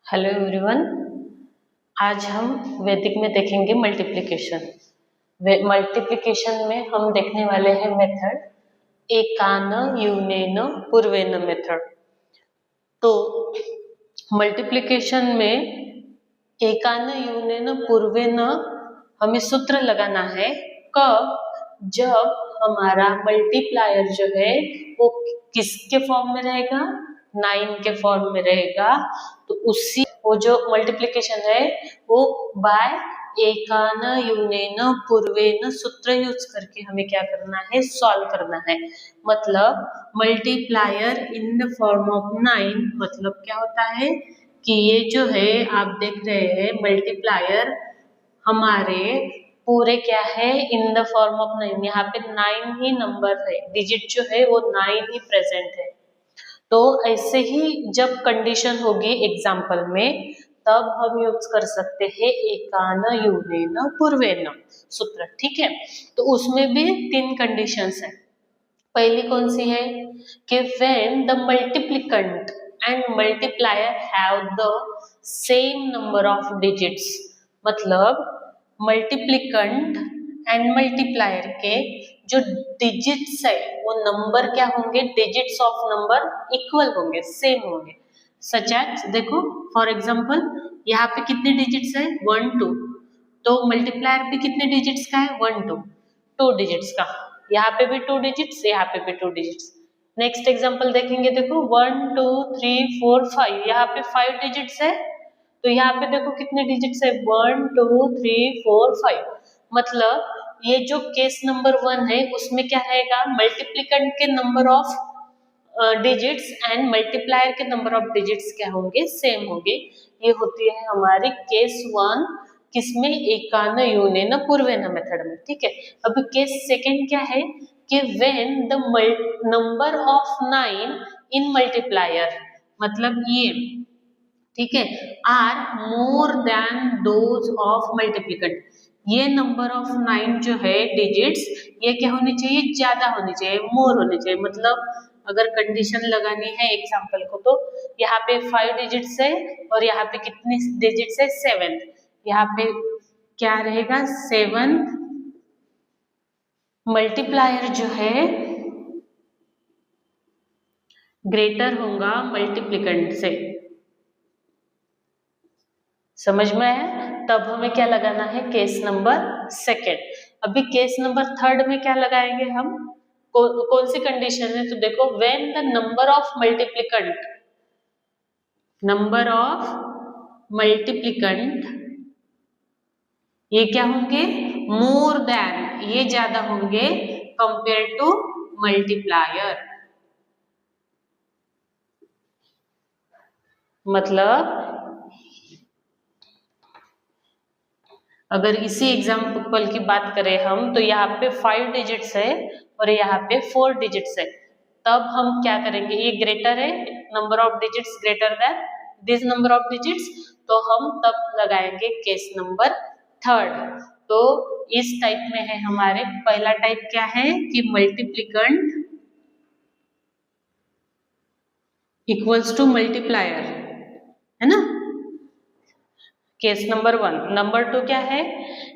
Hello everyone. आज हम वैदिक में देखेंगे मल्टीप्लिकेशन। मल्टीप्लिकेशन में हम देखने वाले हैं मेथड एकान यूनेन पूर्वेन मेथड। तो मल्टीप्लिकेशन में एकान यूनेन पूर्वेन हमें सूत्र लगाना है कब, जब हमारा मल्टीप्लायर जो है वो किसके फॉर्म में रहेगा, 9 के फॉर्म में रहेगा। तो उसी वो जो मल्टीप्लिकेशन है वो बाय एकान यूनेन पूर्वेन सूत्र यूज करके हमें क्या करना है, सॉल्व करना है। मतलब multiplier in the form of 9 मतलब क्या होता है कि ये जो है आप देख रहे हैं मल्टीप्लायर हमारे पूरे क्या है इन द फॉर्म ऑफ 9। यहाँ पे 9 ही नंबर है, डिजिट जो है वो 9 ही प्रेजेंट है। तो ऐसे ही जब कंडीशन होगी एग्जाम्पल में तब हम यूज कर सकते हैं एकान यूनेन पूर्वेन सूत्र। ठीक है, तो उसमें भी 3 कंडीशंस है। पहली कौन सी है कि when the multiplicand and multiplier have the same number of digits. मतलब मल्टीप्लिकेंट एंड मल्टीप्लायर के जो डिजिट्स है वो नंबर क्या होंगे, डिजिट्स ऑफ नंबर इक्वल होंगे, सेम होंगे। सच एज देखो फॉर एग्जांपल यहाँ पे कितने डिजिट्स है 1 2, तो मल्टीप्लायर भी कितने डिजिट्स का है 1 2, 2 डिजिट्स का। यहाँ पे भी 2 डिजिट्स, यहाँ पे भी 2 डिजिट्स। नेक्स्ट एग्जांपल देखेंगे, देखो 1 2 3 4 5, यहाँ पे 5 डिजिट्स है। तो यहाँ पे देखो कितने डिजिट्स है 1 2 3 4 5। मतलब ये जो केस नंबर 1 है उसमें क्या रहेगा, मल्टीप्लिकेंट के number of digits and multiplier के नंबर ऑफ डिजिट्स क्या होंगे, सेम होंगे। ये होती है हमारी केस 1 किसमें, एकान यूनेन पूर्वेन मेथड में। ठीक है, अब केस सेकंड क्या है कि when the number of 9 in multiplier, मतलब ये ठीक है, are more than those of multiplicand. ये नंबर ऑफ 9 जो है डिजिट्स, ये क्या होनी चाहिए, ज्यादा होनी चाहिए, मोर होनी चाहिए। मतलब अगर कंडीशन लगानी है एग्जांपल को तो यहाँ पे 5 डिजिट्स है और यहाँ पे कितने डिजिट्स है 7। यहाँ पे क्या रहेगा 7 मल्टीप्लायर जो है ग्रेटर होगा मल्टीप्लिकेंट से। समझ में है? तब हमें क्या लगाना है, केस नंबर सेकेंड। अभी केस नंबर थर्ड में क्या लगाएंगे हम, कौन सी कंडीशन है, तो देखो when the number of multiplicand, number of multiplicand ये क्या होंगे, मोर देन, ये ज्यादा होंगे कंपेयर टू मल्टीप्लायर। मतलब अगर इसी एग्जाम्पल की बात करें हम तो यहाँ पे 5 डिजिट्स है और यहाँ पे 4 डिजिट्स है। तब हम क्या करेंगे, ये ग्रेटर है, number of digits greater than this number of digits, तो हम तब लगाएंगे केस नंबर थर्ड। तो इस टाइप में है हमारे, पहला टाइप क्या है कि मल्टीप्लिकेंट इक्वल्स टू मल्टीप्लायर, है ना, केस नंबर 1। नंबर 2 क्या है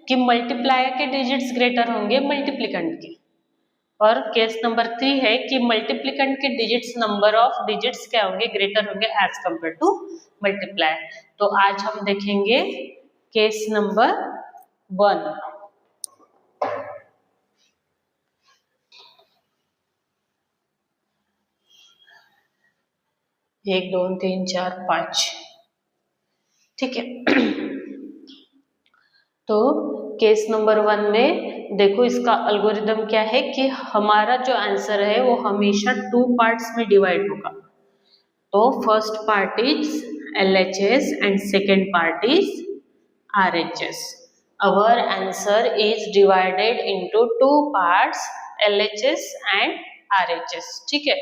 कि मल्टीप्लायर के डिजिट्स ग्रेटर होंगे मल्टीप्लिकेंट के। और केस नंबर 3 है कि मल्टीप्लिकेंट के डिजिट्स, नंबर ऑफ डिजिट्स क्या होंगे, ग्रेटर होंगे एज कंपेयर टू मल्टीप्लायर। तो आज हम देखेंगे केस नंबर 1। 1 2 3 4 5, ठीक है। तो केस नंबर 1 में देखो इसका एल्गोरिदम क्या है कि हमारा जो आंसर है वो हमेशा 2 पार्ट्स में डिवाइड होगा। तो first part is LHS and second part is RHS। Our answer is divided into 2 parts, LHS and RHS। ठीक है,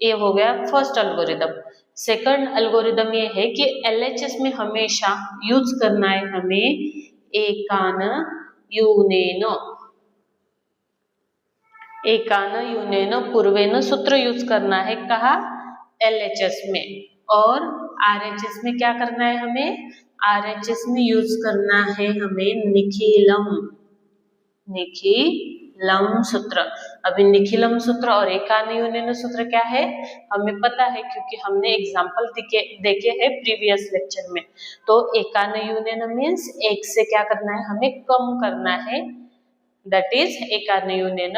ये हो गया फर्स्ट एल्गोरिदम। सेकंड एल्गोरिदम ये है कि LHS में हमेशा यूज करना है हमें एकान यूनेन, एकान यूनेन पूर्वेन सूत्र यूज करना है, कहा LHS में। और RHS में क्या करना है हमें, RHS में यूज करना है हमें निखिलम सूत्र। अभी निखिलम सूत्र और एकान यूनियन सूत्र क्या है हमें पता है, क्योंकि हमने एग्जाम्पल देखे हैं प्रीवियस लेक्चर में। तो एकान यूनियन मीन्स एक से क्या करना है हमें कम करना है, दैट इज एकान यूनियन।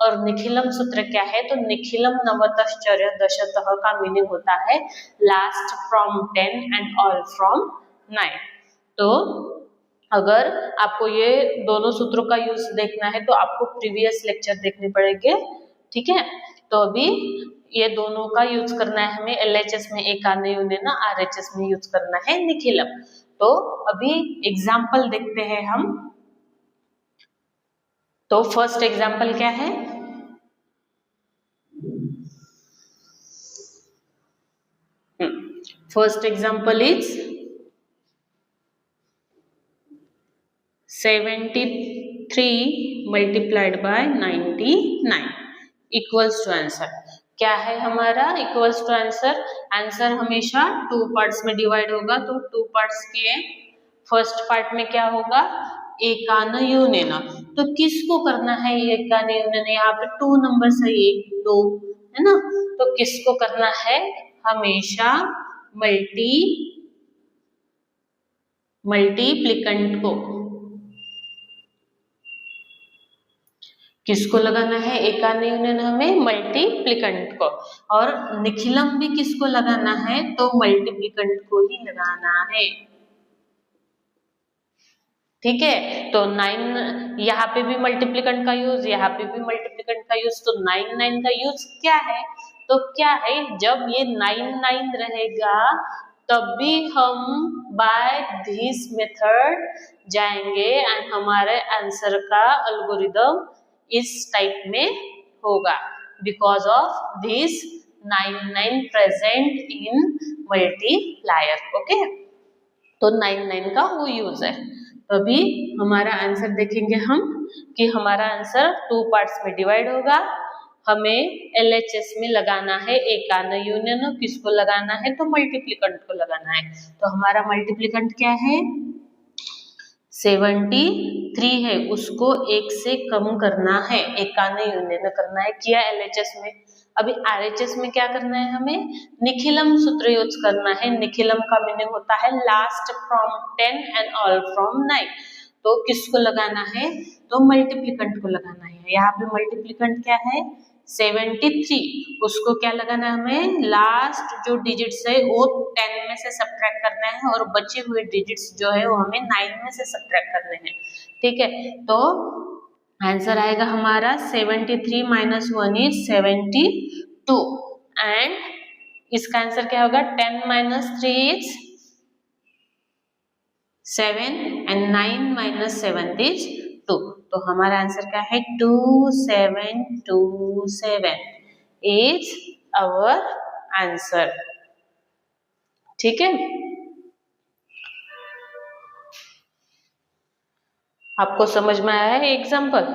और निखिलम सूत्र क्या है, तो निखिलम नवतश्चर्य दशतः का मीनिंग होता है last from 10 and all from 9। तो अगर आपको ये दोनों सूत्रों का यूज देखना है तो आपको प्रीवियस लेक्चर देखने पड़ेंगे, ठीक है। तो अभी ये दोनों का यूज करना है हमें, LHS में एकान यूनियन, RHS में यूज करना है निखिलम। तो अभी एग्जाम्पल देखते हैं हम। तो फर्स्ट एग्जाम्पल क्या है, first example is 73 multiplied by 99 equals to answer. क्या है हमारा इक्वल्स टू आंसर, आंसर हमेशा टू पार्ट्स में डिवाइड होगा। तो टू पार्ट्स के फर्स्ट पार्ट में क्या होगा, एकान यूनियन। तो किसको करना है ये एकान यूनियन, यहाँ पे टू नंबर है, 1 2 है ना। तो किसको करना है, हमेशा मल्टीप्लिकेंट को, किसको लगाना है एकान यूनियन, हमें मल्टीप्लिकेंट को। और निखिलम भी किसको लगाना है, तो मल्टीप्लिकेंट को ही लगाना है, ठीक है। तो 9 यहाँ पे भी मल्टीप्लिकेंट का यूज, यहाँ पे भी मल्टीप्लिकेंट का यूज। तो 9 9 का यूज क्या है, तो क्या है, जब ये 9 9 रहेगा तब भी हम बाय दिस मेथड जाएंगे एंड हमारे आंसर का एल्गोरिदम इस टाइप में होगा, because of this 9 9 present in multiplier. Okay, तो 9 9 का वो यूज है। तो अभी हमारा आंसर देखेंगे हम कि हमारा आंसर टू पार्ट्स में डिवाइड होगा। हमें LHS में लगाना है एकान यूनियन, किसको लगाना है, तो मल्टीप्लिकेंट को लगाना है। तो हमारा मल्टीप्लिकेंट क्या है, 73 है, उसको 1 से कम करना है, एकान यूनियन करना है, किया LHS में। अभी RHS में क्या करना है, हमें निखिलम सूत्र यूज करना है। निखिलम का मीनिंग होता है last from 10 and all from 9। तो किसको लगाना है, तो मल्टीप्लिकेंट को लगाना है। यहाँ पे मल्टीप्लिकेंट क्या है, 73, उसको क्या लगाना है हमें, लास्ट जो डिजिट्स है वो 10 में से सब्ट्रैक्ट करना है और बचे हुए डिजिट्स जो है वो हमें 9 में से सब्ट्रैक्ट करने हैं, ठीक है। तो आंसर आएगा हमारा 73 माइनस 1 इज 72 एंड इसका आंसर क्या होगा, 10 minus 3 is 7 and 9 minus 7 is 2। तो हमारा आंसर क्या है, 2727 इज आवर आंसर, ठीक है। आपको समझ में आया है एग्जाम्पल।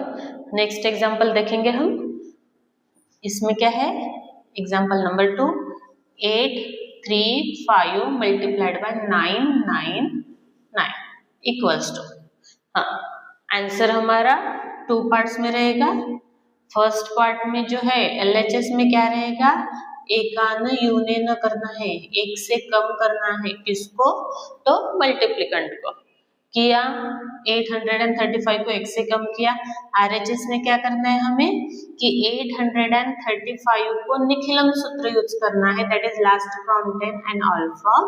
नेक्स्ट एग्जाम्पल देखेंगे हम। इसमें क्या है, example number 2, 8 3 5 multiplied by 9 9 9 equals to, हाँ आंसर हमारा टू पार्ट्स में रहेगा। फर्स्ट पार्ट में जो है LHS में क्या रहेगा, एकान यूनियन करना है, 1 से कम करना है, किसको, तो मल्टीप्लिकेंट को। किया 835 को 1 से कम किया। RHS में क्या करना है हमें कि 835 को निखिलम सूत्र यूज करना है, that is last from 10 and all from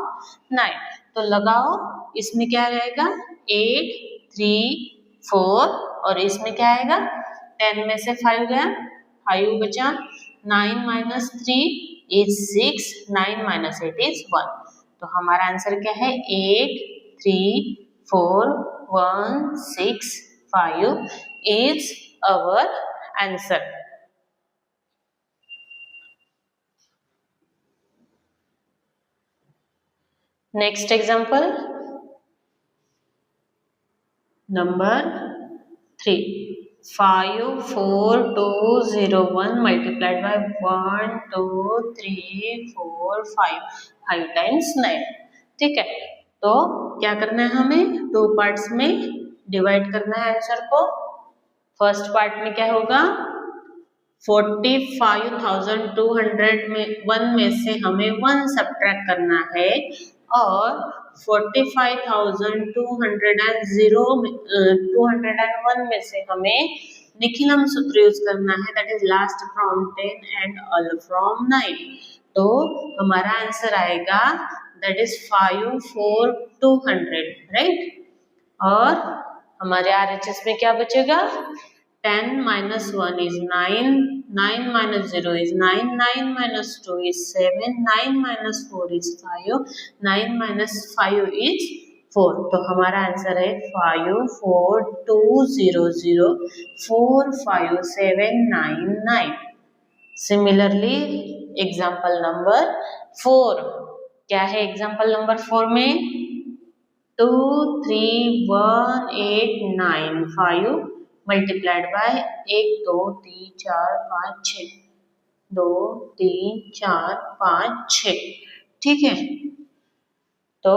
9। तो लगाओ, इसमें क्या रहेगा, 8 3 4 और इसमें क्या आएगा, 10 में से 5 गया, 5 बचा, 9 माइनस 3 इज 6, 9 माइनस 8 इज 1। तो हमारा आंसर क्या है, 8 3 4 1 6 5 is our answer. Next example, number 3, 54201 multiplied by 1 2 3 4 5 5 times 9। ठीक है, तो क्या करना है, हमें दो पार्ट्स में डिवाइड करना है आंसर को। फर्स्ट पार्ट में क्या होगा, 45,200 में 1 में से हमें 1 सब्ट्रैक्ट करना है और 45,201 में से हमें निखिलम सूत्र यूज करना है, that is last from 10 and all from 9। तो हमारा आंसर आएगा दैट इज 54200, राइट। और हमारे RHS में क्या बचेगा, 10 minus 1 is 9, 9 minus 0 is 9, 9 minus 2 is 7, 9 minus 4 is 5, 9 minus 5 is 4। तो हमारा आंसर है 54200457999। सिमिलरली एग्जाम्पल नंबर 4, क्या है एग्जाम्पल नंबर 4 में 231,895 मल्टीप्लाइड बाय 1 2 3 4 5 6, 2 3 4 5 6। ठीक है, तो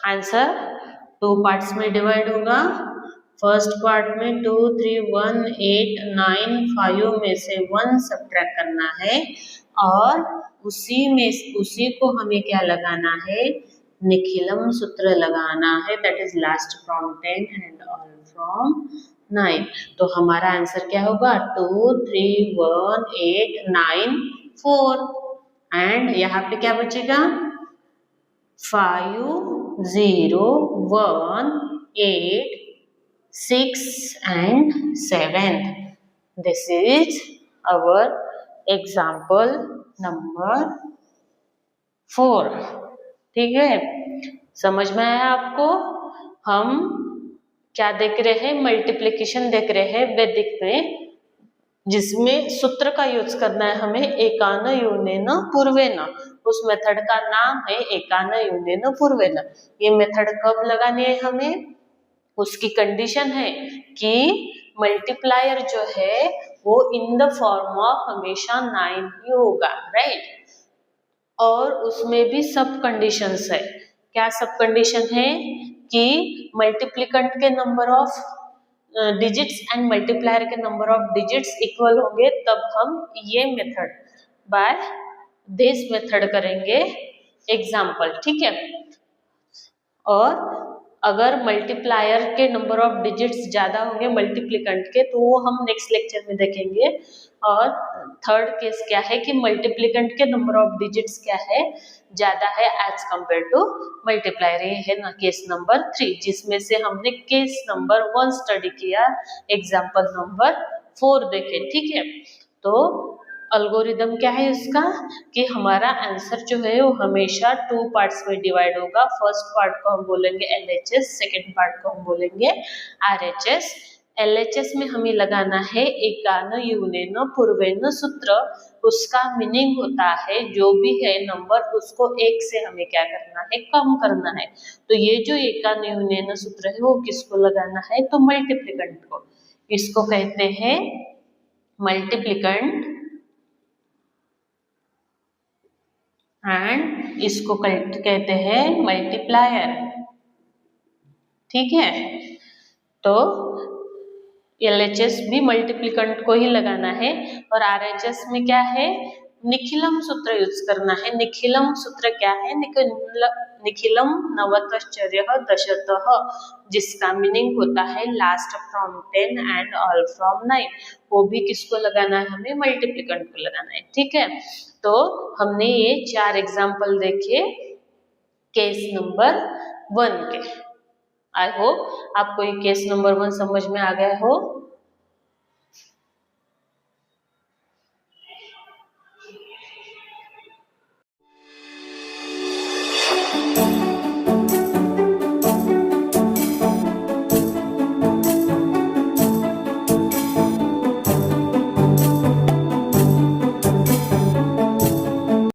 आंसर टू पार्ट्स में डिवाइड होगा। फर्स्ट पार्ट में 231,895 में से 1 सब्ट्रैक्ट करना है और उसी को हमें क्या लगाना है, निखिलम सूत्र लगाना है, that is last from 10 and all from 9। तो हमारा आंसर क्या होगा, 231,894 एंड यहाँ पे क्या बचेगा, 5,0,1,8,6 and 7। This is our example number 4। ठीक है, समझ में आया आपको। हम क्या देख रहे हैं, मल्टीप्लिकेशन देख रहे हैं वैदिक में, जिसमें सूत्र का यूज करना है हमें एकान यूनेन पूर्वेन। उस मेथड का नाम है एकान यूनेन पूर्वेन। ये मेथड कब लगानी है हमें, उसकी कंडीशन है कि मल्टीप्लायर जो है वो इन द फॉर्म ऑफ हमेशा 9 ही होगा, राइट। और उसमें भी सब कंडीशंस है। क्या सब कंडीशन है कि मल्टीप्लिकेंट के number of digits and multiplier के नंबर ऑफ डिजिट्स इक्वल होंगे, तब हम ये मेथड बाय दिस मेथड करेंगे एग्जाम्पल। ठीक है, और अगर मल्टीप्लायर के नंबर ऑफ डिजिट्स ज्यादा होंगे मल्टीप्लिकेंट के, तो वो हम नेक्स्ट लेक्चर में देखेंगे। और थर्ड केस क्या है कि मल्टीप्लिकेंट के नंबर ऑफ डिजिट्स क्या है, ज्यादा है एज कंपेयर टू मल्टीप्लायर। ये है ना केस नंबर 3, जिसमें से हमने केस नंबर 1 स्टडी किया, एग्जाम्पल नंबर 4 देखे। ठीक है, तो अल्गोरिदम क्या है इसका कि हमारा आंसर जो है वो हमेशा 2 पार्ट्स में डिवाइड होगा। फर्स्ट पार्ट को हम बोलेंगे LHS, सेकेंड पार्ट को हम बोलेंगे RHS। LHS में हमें लगाना है एकान यूनेन पूर्वेन सूत्र। उसका मीनिंग होता है जो भी है नंबर उसको 1 से हमें क्या करना है, कम करना है। तो ये जो एकान यूनेन सूत्र है वो किसको लगाना है, तो मल्टीप्लिकेंट को। इसको कहते हैं मल्टीप्लिकेंट एंड इसको कहते हैं मल्टीप्लायर। ठीक है, तो LHS भी मल्टीप्लिकेंट को ही लगाना है और RHS में क्या है, निखिलम सूत्र यूज करना है। निखिलम सूत्र क्या है, निखिलम नवतश्चर्य दशतः, जिसका मीनिंग होता है last from 10 and all from 9। वो भी किसको लगाना है, हमें मल्टीप्लिकेंट को लगाना है। ठीक है, तो हमने ये 4 एग्जाम्पल देखे केस नंबर 1 के। आई होप आपको ये केस नंबर 1 समझ में आ गया हो।